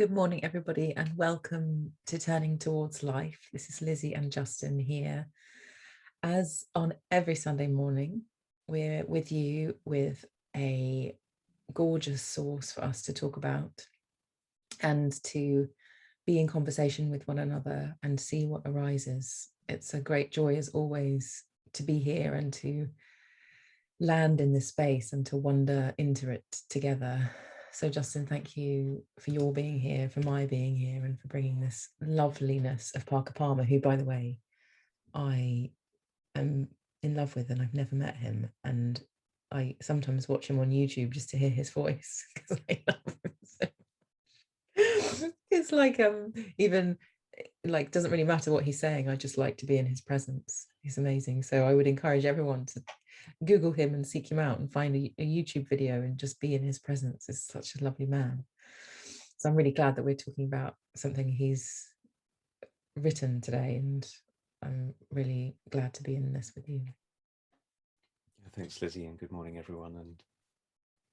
Good morning, everybody, and welcome to Turning Towards Life. This is Lizzie and Justin here. As on every Sunday morning, we're with you with a gorgeous source for us to talk about and to be in conversation with one another and see what arises. It's a great joy, as always, to be here and to land in this space and to wander into it together. So Justin, thank you for your being here, for my being here, and for bringing this loveliness of Parker Palmer, who, by the way, I am in love with, and I've never met him. And I sometimes watch him on YouTube just to hear his voice because I love him so much. It's like even like doesn't really matter what he's saying. I just like to be in his presence. He's amazing. So I would encourage everyone to Google him and seek him out and find a YouTube video and just be in his presence. Is such a lovely man. So I'm really glad that we're talking about something he's written today, and I'm really glad to be in this with you. Thanks, Lizzie, and good morning, everyone, and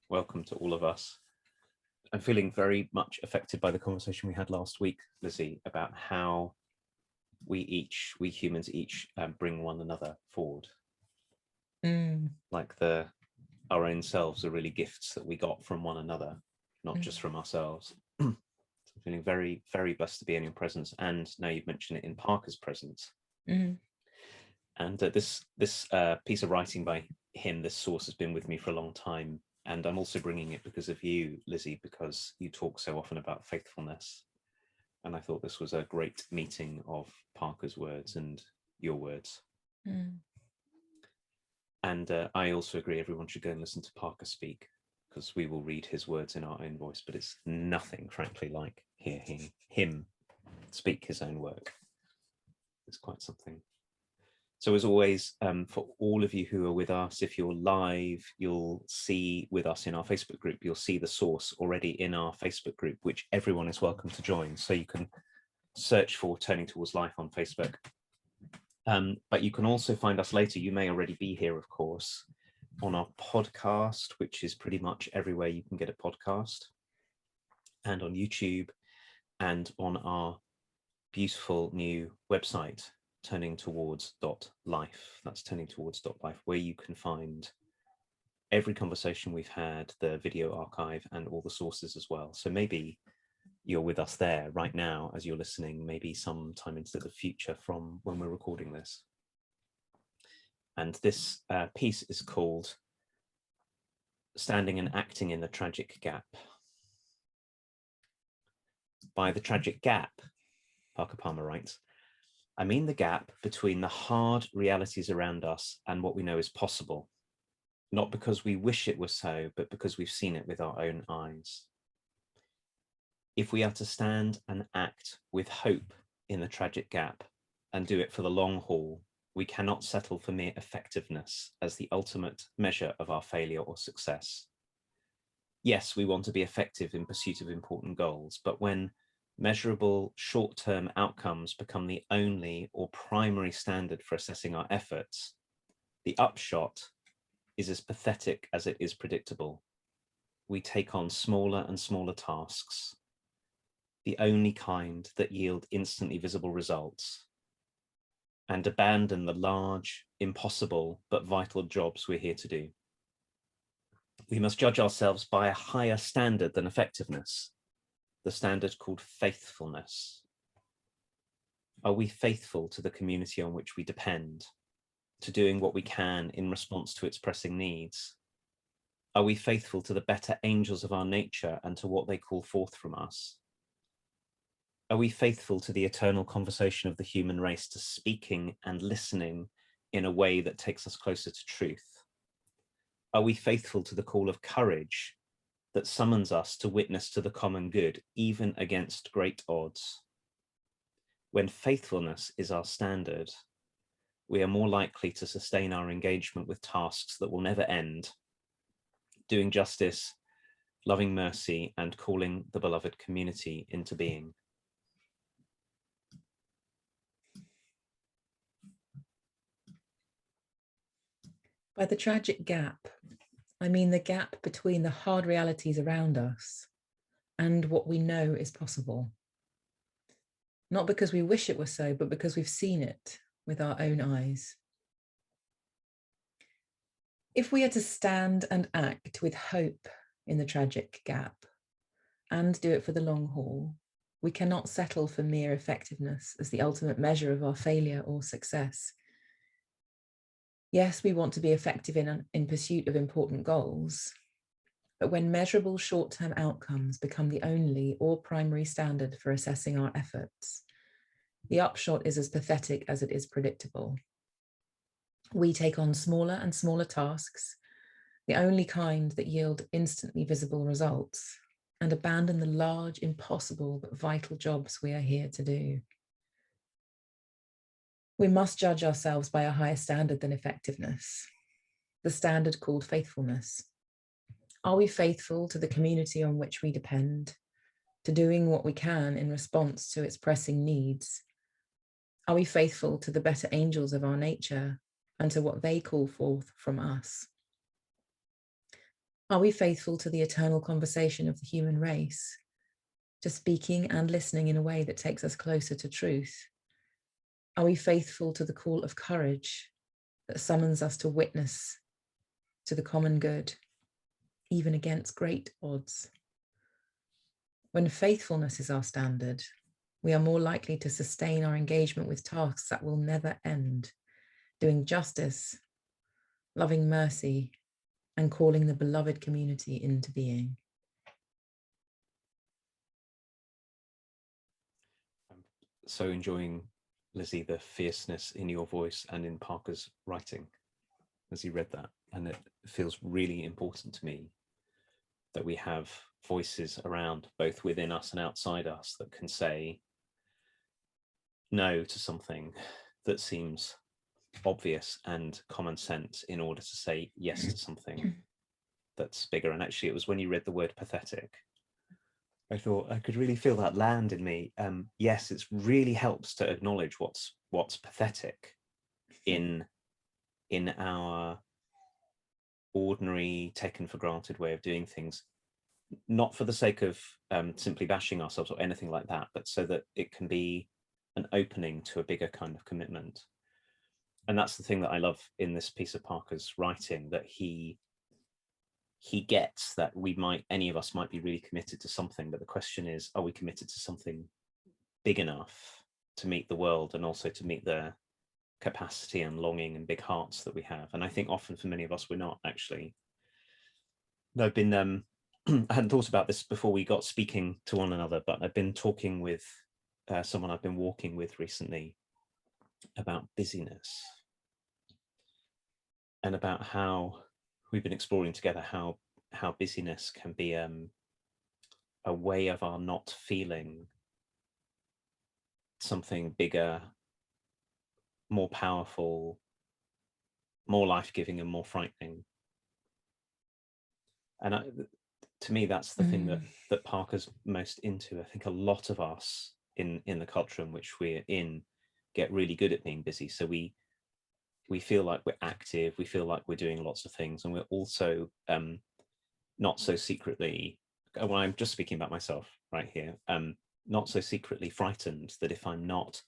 welcome to all of us. I'm feeling very much affected by the conversation we had last week, Lizzie, about how we humans each bring one another forward. Like our own selves are really gifts that we got from one another, not just from ourselves. So I'm feeling very, very blessed to be in your presence, and now you've mentioned it, in Parker's presence. And this piece of writing by him, this source, has been with me for a long time. And I'm also bringing it because of you, Lizzie, because you talk so often about faithfulness. And I thought this was a great meeting of Parker's words and your words. And I also agree everyone should go and listen to Parker speak, because we will read his words in our own voice, but it's nothing, frankly, like hearing him speak his own work. It's quite something. So as always, for all of you who are with us, if you're live, you'll see with us in our Facebook group, you'll see the source already in our Facebook group, which everyone is welcome to join. So you can search for Turning Towards Life on Facebook. But you can also find us later. You may already be here, of course, on our podcast, which is pretty much everywhere you can get a podcast, and on YouTube, and on our beautiful new website, turningtowards.life. That's turningtowards.life, where you can find every conversation we've had, the video archive, and all the sources as well. So maybe you're with us there right now as you're listening, maybe sometime into the future from when we're recording this. And this piece is called Standing and Acting in the Tragic Gap. By the tragic gap, Parker Palmer writes, I mean the gap between the hard realities around us and what we know is possible, not because we wish it was so, but because we've seen it with our own eyes. If we are to stand and act with hope in the tragic gap and do it for the long haul, we cannot settle for mere effectiveness as the ultimate measure of our failure or success. Yes, we want to be effective in pursuit of important goals, but when measurable short-term outcomes become the only or primary standard for assessing our efforts, the upshot is as pathetic as it is predictable. We take on smaller and smaller tasks, the only kind that yield instantly visible results, and abandon the large, impossible, but vital jobs we're here to do. We must judge ourselves by a higher standard than effectiveness, the standard called faithfulness. Are we faithful to the community on which we depend, to doing what we can in response to its pressing needs? Are we faithful to the better angels of our nature and to what they call forth from us? Are we faithful to the eternal conversation of the human race, to speaking and listening in a way that takes us closer to truth? Are we faithful to the call of courage that summons us to witness to the common good, even against great odds? When faithfulness is our standard, we are more likely to sustain our engagement with tasks that will never end, doing justice, loving mercy, and calling the beloved community into being. By the tragic gap, I mean the gap between the hard realities around us and what we know is possible. Not because we wish it were so, but because we've seen it with our own eyes. If we are to stand and act with hope in the tragic gap and do it for the long haul, we cannot settle for mere effectiveness as the ultimate measure of our failure or success. Yes, we want to be effective in pursuit of important goals, but when measurable short-term outcomes become the only or primary standard for assessing our efforts, the upshot is as pathetic as it is predictable. We take on smaller and smaller tasks, the only kind that yield instantly visible results, and abandon the large, impossible, but vital jobs we are here to do. We must judge ourselves by a higher standard than effectiveness, the standard called faithfulness. Are we faithful to the community on which we depend, to doing what we can in response to its pressing needs? Are we faithful to the better angels of our nature and to what they call forth from us? Are we faithful to the eternal conversation of the human race, to speaking and listening in a way that takes us closer to truth? Are we faithful to the call of courage that summons us to witness to the common good, even against great odds? When faithfulness is our standard, we are more likely to sustain our engagement with tasks that will never end, doing justice, loving mercy, and calling the beloved community into being. I'm so enjoying, Lizzie, the fierceness in your voice and in Parker's writing as he read that. And it feels really important to me that we have voices around, both within us and outside us, that can say no to something that seems obvious and common sense in order to say yes to something that's bigger. And actually, it was when you read the word pathetic, I thought I could really feel that land in me. Yes, it really helps to acknowledge what's pathetic in our ordinary, taken for granted way of doing things, not for the sake of simply bashing ourselves or anything like that, but so that it can be an opening to a bigger kind of commitment. And that's the thing that I love in this piece of Parker's writing, that he gets that any of us might be really committed to something, but the question is, are we committed to something big enough to meet the world and also to meet the capacity and longing and big hearts that we have? And I think often for many of us, we're not actually. I've been I hadn't thought about this before we got speaking to one another, but I've been talking with someone I've been walking with recently about busyness and about how we've been exploring together how busyness can be a way of our not feeling something bigger, more powerful, more life-giving and more frightening. And to me, that's the thing that Parker's most into. I think a lot of us in the culture in which we're in get really good at being busy. So we feel like we're active, we feel like we're doing lots of things, and we're also not so secretly, well, I'm just speaking about myself right here, not so secretly frightened that if I'm not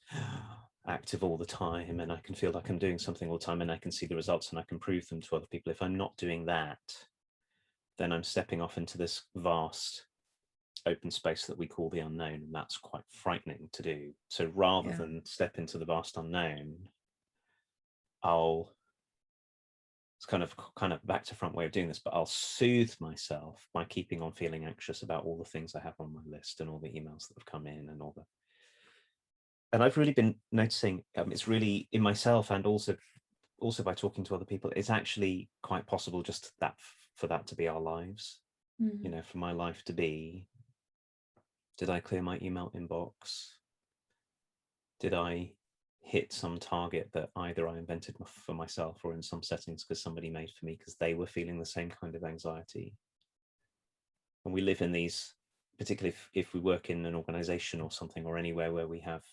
active all the time and I can feel like I'm doing something all the time and I can see the results and I can prove them to other people, if I'm not doing that, then I'm stepping off into this vast open space that we call the unknown, and that's quite frightening to do. So rather than step into the vast unknown, it's kind of back to front way of doing this, but I'll soothe myself by keeping on feeling anxious about all the things I have on my list and all the emails that have come in and and I've really been noticing it's really in myself, and also by talking to other people, it's actually quite possible just that for that to be our lives. For my life to be, did I clear my email inbox? Did I hit some target that either I invented for myself or in some settings because somebody made for me because they were feeling the same kind of anxiety? And we live in these, particularly if we work in an organization or something, or anywhere where we have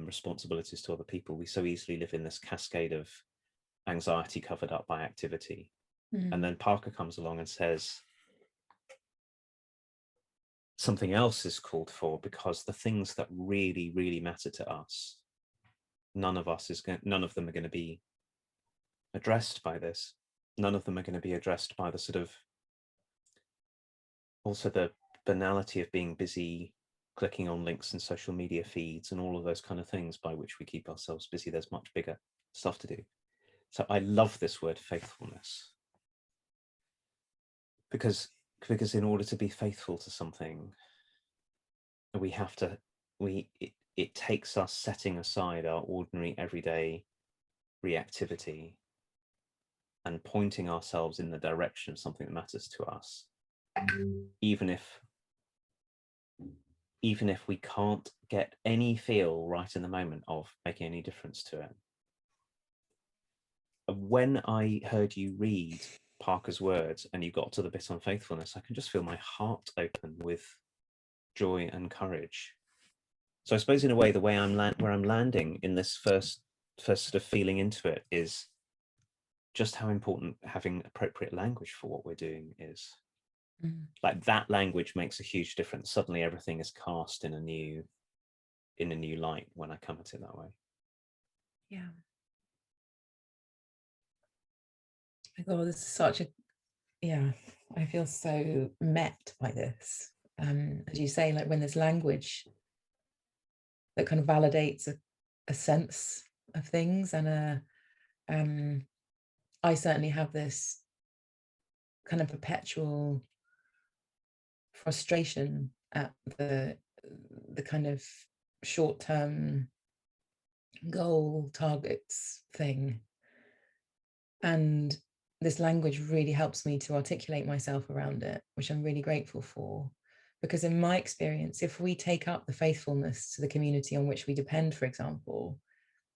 responsibilities to other people, we so easily live in this cascade of anxiety covered up by activity. And then Parker comes along and says, something else is called for, because the things that really, really matter to us, none of them are going to be addressed by this. None of them are going to be addressed by the sort of, also the banality of being busy clicking on links in social media feeds and all of those kind of things by which we keep ourselves busy. There's much bigger stuff to do. So I love this word faithfulness, because in order to be faithful to something, we have to, it takes us setting aside our ordinary everyday reactivity and pointing ourselves in the direction of something that matters to us, even if we can't get any feel right in the moment of making any difference to it. When I heard you read Parker's words and you got to the bit on faithfulness, I can just feel my heart open with joy and courage. So I suppose in a way, the way where I'm landing in this first sort of feeling into it is just how important having appropriate language for what we're doing is. Like, that language makes a huge difference. Suddenly everything is cast in a new light when I come at it that way. Yeah. Oh, this is such a, yeah, I feel so met by this. As you say, like when there's language that kind of validates a sense of things, and I certainly have this kind of perpetual frustration at the kind of short-term goal targets thing, and this language really helps me to articulate myself around it, which I'm really grateful for. Because in my experience, if we take up the faithfulness to the community on which we depend, for example,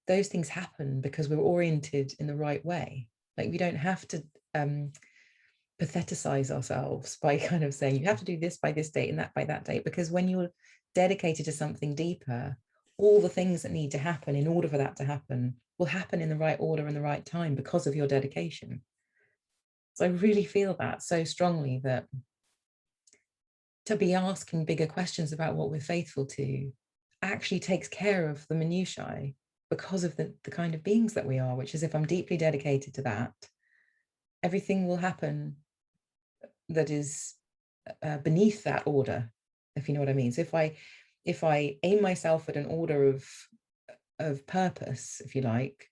those things happen because we're oriented in the right way. Like, we don't have to pathetize ourselves by kind of saying you have to do this by this date and that by that date, because when you're dedicated to something deeper, all the things that need to happen in order for that to happen will happen in the right order and the right time because of your dedication. So I really feel that so strongly, that to be asking bigger questions about what we're faithful to actually takes care of the minutiae, because of the kind of beings that we are, which is, if I'm deeply dedicated to that, everything will happen that is beneath that order, if you know what I mean. So if I aim myself at an order of purpose, if you like,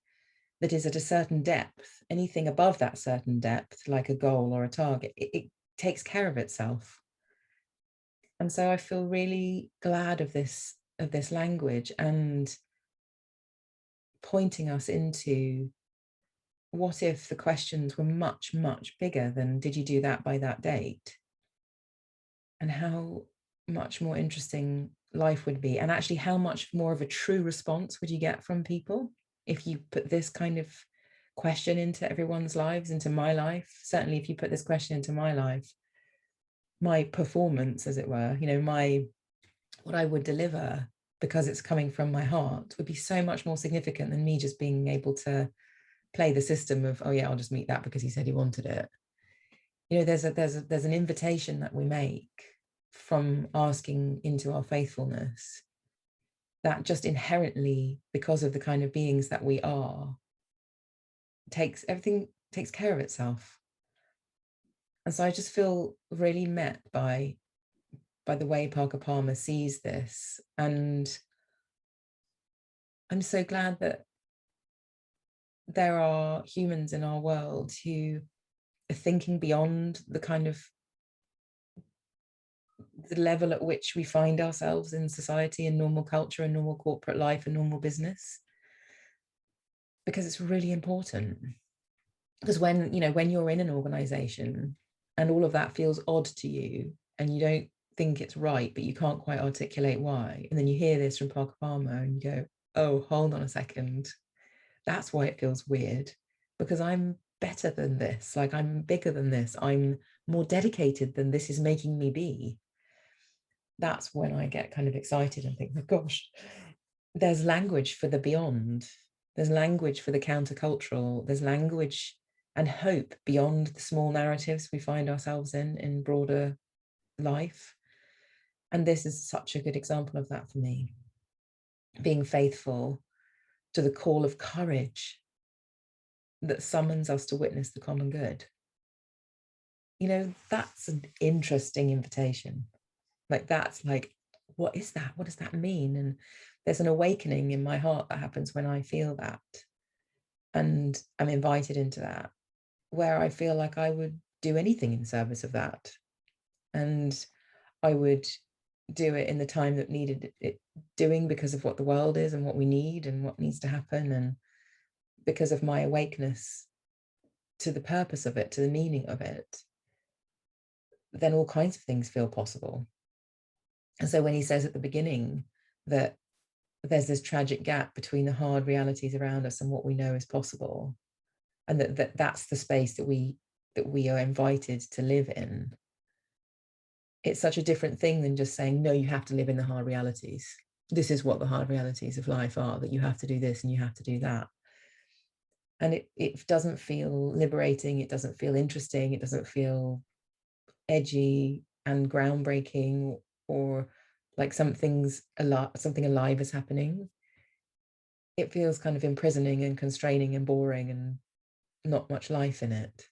that is at a certain depth, anything above that certain depth, like a goal or a target, it takes care of itself. And so I feel really glad of this language, and pointing us into, what if the questions were much, much bigger than, did you do that by that date? And how much more interesting life would be, and actually how much more of a true response would you get from people if you put this kind of question into everyone's lives, into my life. Certainly if you put this question into my life, my performance, as it were, what I would deliver, because it's coming from my heart, would be so much more significant than me just being able to play the system of, oh yeah, I'll just meet that because he said he wanted it. There's an invitation that we make from asking into our faithfulness, that just inherently, because of the kind of beings that we are, everything takes care of itself. And so I just feel really met by the way Parker Palmer sees this. And I'm so glad that there are humans in our world who are thinking beyond the kind of the level at which we find ourselves in society and normal culture and normal corporate life and normal business, because it's really important. Because when you're in an organization and all of that feels odd to you, and you don't think it's right, but you can't quite articulate why, and then you hear this from Parker Palmer and you go, oh, hold on a second, that's why it feels weird, because I'm better than this, like I'm bigger than this, I'm more dedicated than this is making me be. That's when I get kind of excited and think, oh gosh, there's language for the beyond, there's language for the countercultural, there's language and hope beyond the small narratives we find ourselves in broader life. And this is such a good example of that for me, being faithful to the call of courage that summons us to witness the common good. You know, that's an interesting invitation. Like, that's like, what is that? What does that mean? And there's an awakening in my heart that happens when I feel that. And I'm invited into that, where I feel like I would do anything in service of that. And I would do it in the time that needed it doing, because of what the world is and what we need and what needs to happen. And because of my awakeness to the purpose of it, to the meaning of it, then all kinds of things feel possible. And so when he says at the beginning that there's this tragic gap between the hard realities around us and what we know is possible, and that's the space that we are invited to live in, it's such a different thing than just saying, no, you have to live in the hard realities. This is what the hard realities of life are, that you have to do this and you have to do that. And it doesn't feel liberating. It doesn't feel interesting. It doesn't feel edgy and groundbreaking, or like something alive is happening. It feels kind of imprisoning and constraining and boring and not much life in it.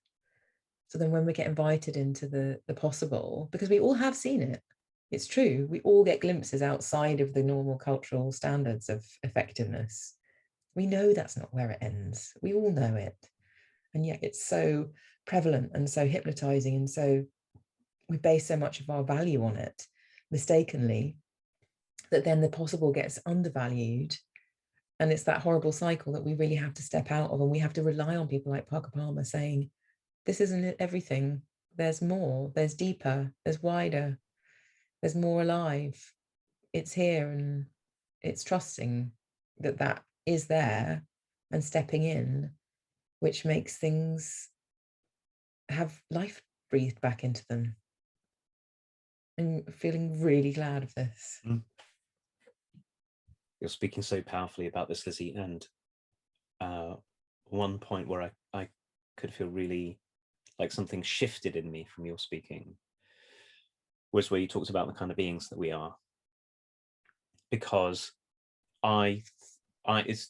So then when we get invited into the possible, because we all have seen it, it's true, we all get glimpses outside of the normal cultural standards of effectiveness. We know that's not where it ends. We all know it. And yet it's so prevalent and so hypnotizing. And so we base so much of our value on it mistakenly, that then the possible gets undervalued. And it's that horrible cycle that we really have to step out of. And we have to rely on people like Parker Palmer saying, this isn't everything. There's more, there's deeper, there's wider, there's more alive. It's here, and it's trusting that that is there and stepping in, which makes things have life breathed back into them. And feeling really glad of this. You're speaking so powerfully about this, Lizzie, and one point where I could feel really like something shifted in me from your speaking was where you talked about the kind of beings that we are. Because it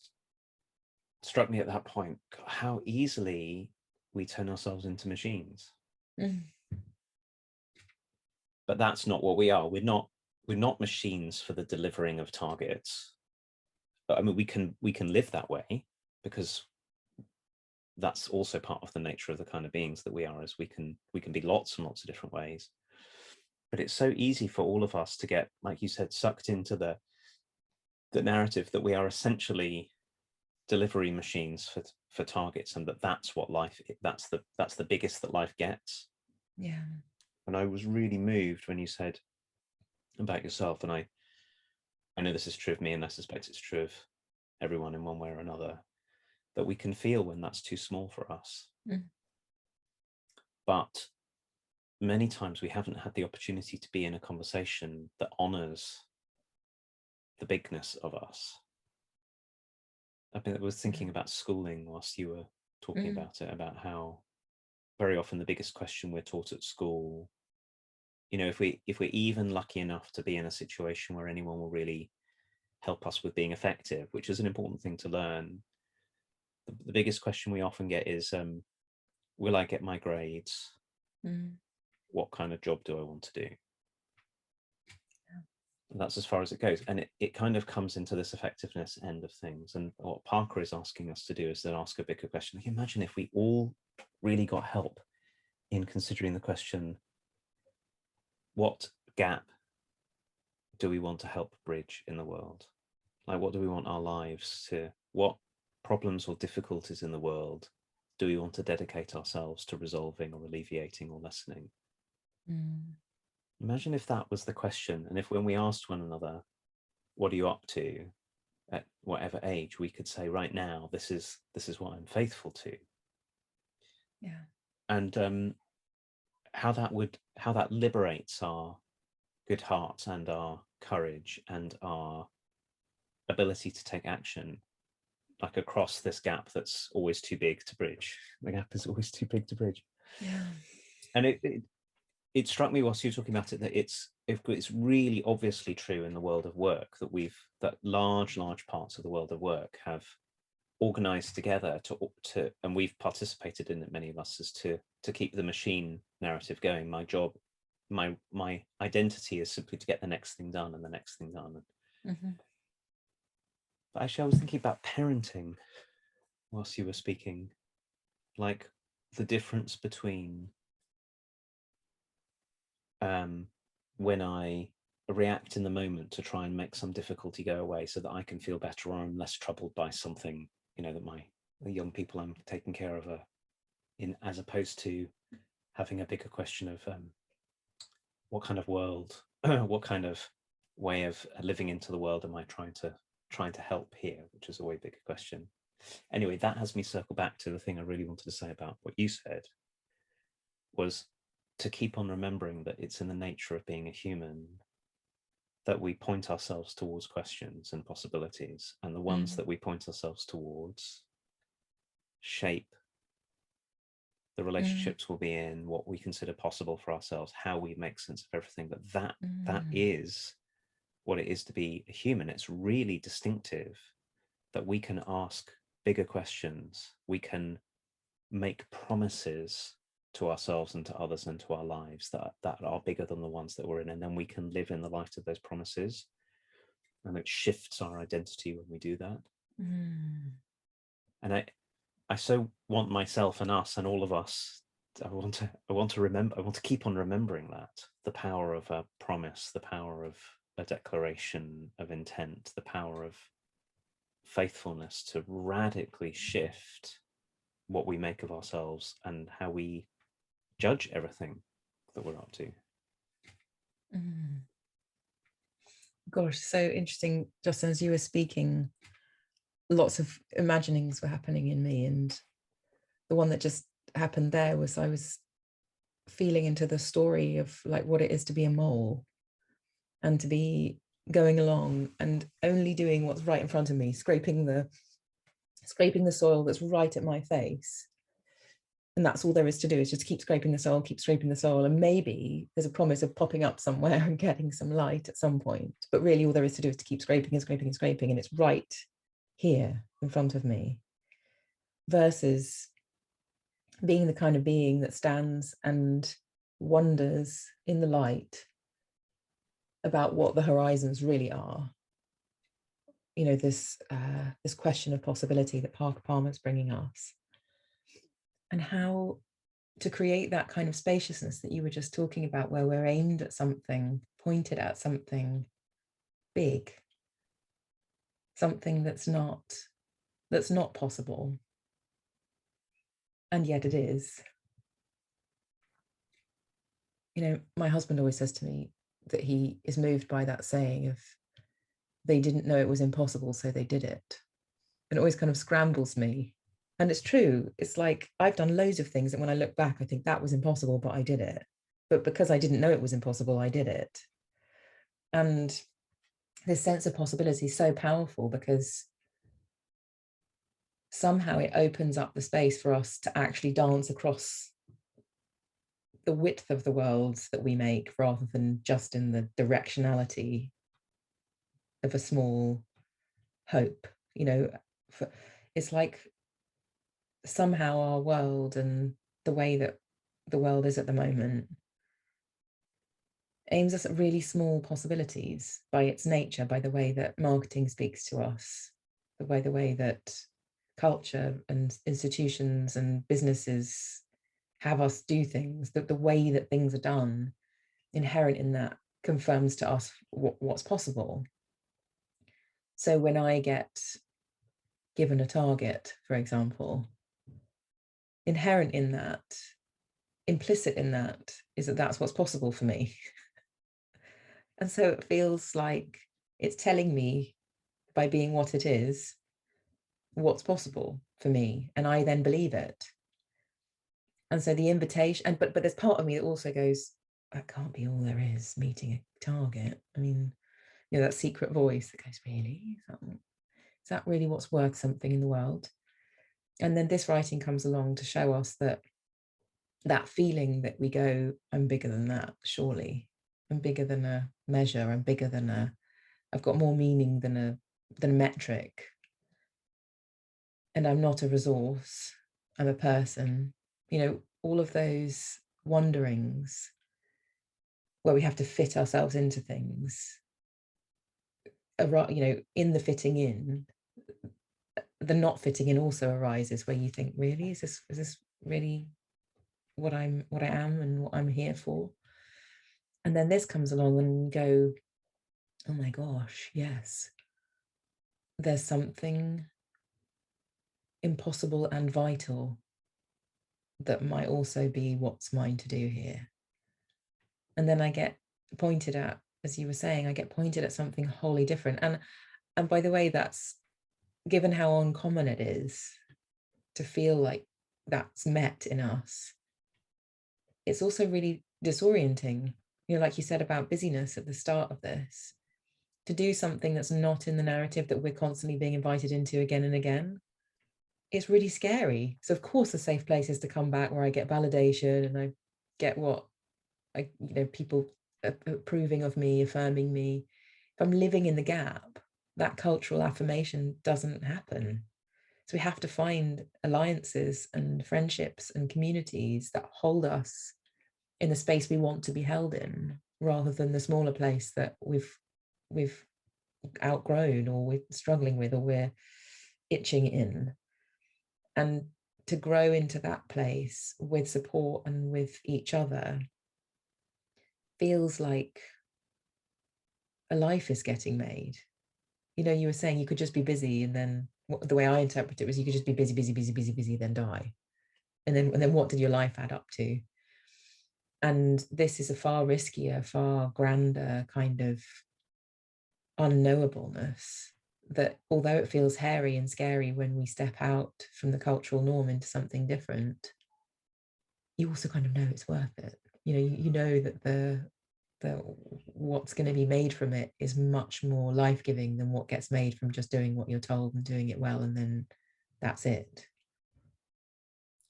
struck me at that point how easily we turn ourselves into machines. But that's not what we are. We're not machines for the delivering of targets. But I mean, we can live that way, because that's also part of the nature of the kind of beings that we are, as we can be lots and lots of different ways. But it's so easy for all of us to get, like you said, sucked into the narrative that we are essentially delivery machines for targets, and that's what life, that's the biggest that life gets. Yeah. And I was really moved when you said about yourself, and I know this is true of me, and I suspect it's true of everyone in one way or another, that we can feel when that's too small for us. But many times we haven't had the opportunity to be in a conversation that honors the bigness of us. I was thinking about schooling whilst you were talking about it, about how very often the biggest question we're taught at school, you know, if we're even lucky enough to be in a situation where anyone will really help us with being effective, which is an important thing to learn, the biggest question we often get is, will I get my grades? What kind of job do I want to do? And that's as far as it goes. And it kind of comes into this effectiveness end of things. And what Parker is asking us to do is then ask a bigger question. Like, imagine if we all really got help in considering the question, what gap do we want to help bridge in the world? Like, what do we want our lives to, what problems or difficulties in the world do we want to dedicate ourselves to resolving or alleviating or lessening? Imagine if that was the question, and if when we asked one another, what are you up to at whatever age, we could say, right now, this is what I'm faithful to. Yeah. And how that liberates our good hearts and our courage and our ability to take action, like across this gap that's always too big to bridge. The gap is always too big to bridge. Yeah. And it struck me whilst you were talking about it that it's really obviously true in the world of work that large parts of the world of work have organized together to and we've participated in it, many of us, is to keep the machine narrative going. My job, my identity is simply to get the next thing done and the next thing done. Mm-hmm. But actually I was thinking about parenting whilst you were speaking, like the difference between when I react in the moment to try and make some difficulty go away so that I can feel better, or I'm less troubled by something, that the young people I'm taking care of are in, as opposed to having a bigger question of what kind of world, what kind of way of living into the world am I trying to help here, which is a way bigger question. Anyway, that has me circle back to the thing I really wanted to say about what you said, was to keep on remembering that it's in the nature of being a human that we point ourselves towards questions and possibilities, and the ones that we point ourselves towards shape the relationships we'll be in, what we consider possible for ourselves, how we make sense of everything. That is what it is to be a human. It's really distinctive that we can ask bigger questions, we can make promises to ourselves and to others and to our lives that are bigger than the ones that we're in, and then we can live in the light of those promises, and it shifts our identity when we do that. And I so want myself and us and all of us, I want to keep on remembering that, the power of a promise, the power of a declaration of intent, the power of faithfulness to radically shift what we make of ourselves and how we judge everything that we're up to. Gosh, so interesting. Justin, as you were speaking, lots of imaginings were happening in me, and the one that just happened there was I was feeling into the story of like what it is to be a mole and to be going along and only doing what's right in front of me, scraping the soil that's right at my face. And that's all there is to do, is just keep scraping the soil. And maybe there's a promise of popping up somewhere and getting some light at some point. But really all there is to do is to keep scraping and scraping and scraping. And it's right here in front of me. Versus being the kind of being that stands and wonders in the light about what the horizons really are. This question of possibility that Parker Palmer's bringing us, and how to create that kind of spaciousness that you were just talking about, where we're aimed at something, pointed at something big, something that's not possible, and yet it is. My husband always says to me that he is moved by that saying of, they didn't know it was impossible, so they did it. And it always kind of scrambles me. And it's true. It's like I've done loads of things that when I look back, I think that was impossible, but I did it. But because I didn't know it was impossible, I did it. And this sense of possibility is so powerful, because somehow it opens up the space for us to actually dance across the width of the worlds that we make, rather than just in the directionality of a small hope. It's like somehow our world and the way that the world is at the moment aims us at really small possibilities by its nature, by the way that marketing speaks to us, by the way that culture and institutions and businesses have us do things, that the way that things are done, inherent in that, confirms to us what's possible. So when I get given a target, for example, inherent in that, implicit in that, is that that's what's possible for me. And so it feels like it's telling me, by being what it is, what's possible for me, and I then believe it. And so the invitation, but there's part of me that also goes, that can't be all there is, meeting a target. I mean, that secret voice that goes, really? Is that really what's worth something in the world? And then this writing comes along to show us that that feeling that we go, I'm bigger than that, surely. I'm bigger than a measure. I'm bigger than I've got more meaning than a metric. And I'm not a resource. I'm a person. All of those wonderings where we have to fit ourselves into things, in the fitting in, the not fitting in also arises where you think, really, is this really what I am and what I'm here for? And then this comes along and you go, oh my gosh, yes, there's something impossible and vital that might also be what's mine to do here. And then I get pointed at, as you were saying, I get pointed at something wholly different. And by the way, that's, given how uncommon it is to feel like that's met in us, it's also really disorienting. Like you said about busyness at the start of this, to do something that's not in the narrative that we're constantly being invited into again and again, it's really scary. So of course the safe place is to come back where I get validation and I get what people approving of me, affirming me. If I'm living in the gap, that cultural affirmation doesn't happen. So we have to find alliances and friendships and communities that hold us in the space we want to be held in, rather than the smaller place that we've outgrown or we're struggling with or we're itching in. And to grow into that place with support and with each other feels like a life is getting made. You were saying you could just be busy, and then the way I interpret it was you could just be busy, busy, busy, busy, busy, then die. And then what did your life add up to? And this is a far riskier, far grander kind of unknowableness, that although it feels hairy and scary when we step out from the cultural norm into something different, you also kind of know it's worth it. You know that the what's going to be made from it is much more life-giving than what gets made from just doing what you're told and doing it well, and then that's it.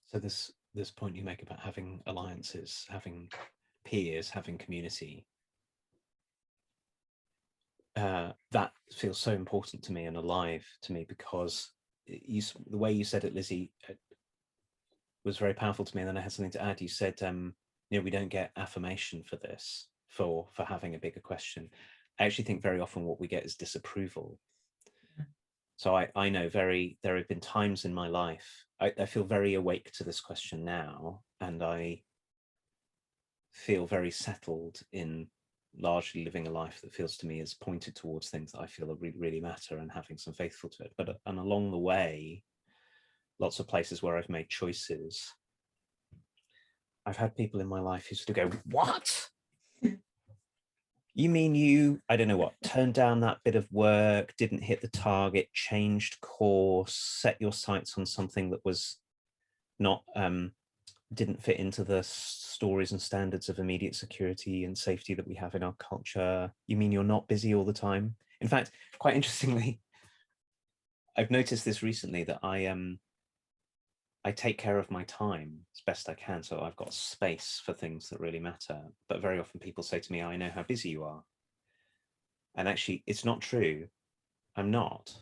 So this point you make about having alliances, having peers, having community, that feels so important to me and alive to me, because the way you said it, Lizzie, was very powerful to me. And then I had something to add. You said, we don't get affirmation for this, for having a bigger question. I actually think very often what we get is disapproval. So I know there have been times in my life, I feel very awake to this question now, and I feel very settled in largely living a life that feels to me is pointed towards things that I feel really matter, and having some faithful to it. And along the way, lots of places where I've made choices, I've had people in my who sort of go, what? You mean you, I don't know what, turned down that bit of work, didn't hit the target, changed course, set your sights on something that was not, didn't fit into the stories and standards of immediate security and safety that we have in our culture? You mean you're not busy all the time? In fact, quite interestingly, I've noticed this recently, that I take care of my time as best I can, so I've got space for things that really matter. But very often people say to me, I know how busy you are. And actually, it's not true. I'm not.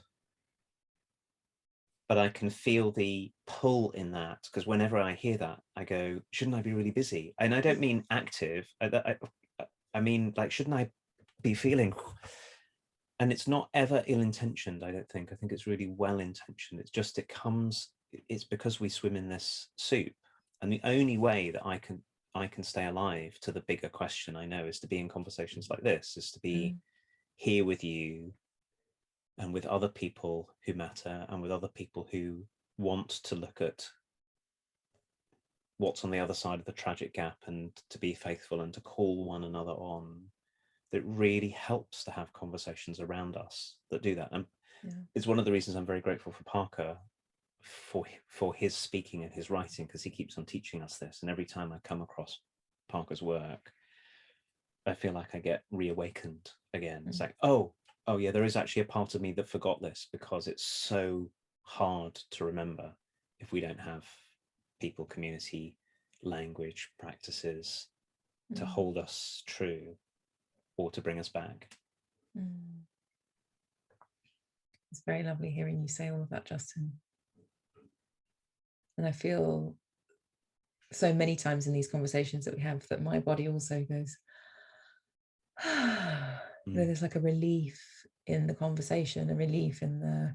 But I can feel the pull in that, because whenever I hear that, I go, shouldn't I be really busy? And I don't mean active. I mean, like, shouldn't I be feeling? And it's not ever ill-intentioned, I don't think. I think it's really well-intentioned. It's just, it's because we swim in this soup. And the only way that I can stay alive to the bigger question, I know, is to be in conversations like this, is to be here with you and with other people who matter, and with other people who want to look at what's on the other side of the tragic gap, and to be faithful and to call one another on. That really helps to have conversations around us that do that. And it's one of the reasons I'm very grateful for Parker, for his speaking and his writing, because he keeps on teaching us this. And every time I come across Parker's work, I feel like I get reawakened again. It's like, oh yeah, there is actually a part of me that forgot this, because it's so hard to remember if we don't have people, community, language, practices to Mm. hold us true or to bring us back. Mm. It's very lovely hearing you say all of that, Justin. And I feel so many times in these conversations that we have that my body also goes, there's like a relief in the conversation, a relief in the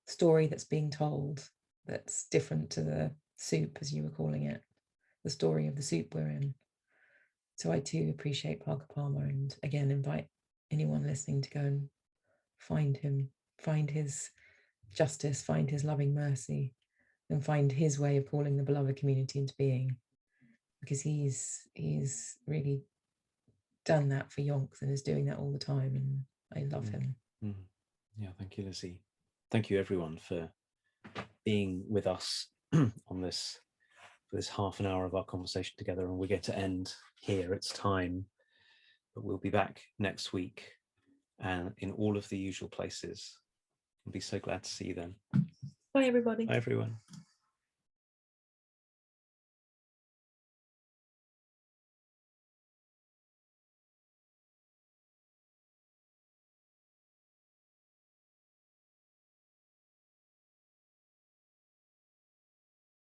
story that's being told that's different to the soup, as you were calling it, the story of the soup we're in. So I too appreciate Parker Palmer, and again invite anyone listening to go and find him, find his justice, find his loving mercy, and find his way of calling the beloved community into being, because he's really done that for yonks and is doing that all the time, and I love him. Yeah, thank you, Lizzie. Thank you everyone for being with us on this for this half an hour of our conversation together, and we're going to end here. It's time, but we'll be back next week and in all of the usual places. I'll be so glad to see you then. Bye everybody. Bye everyone.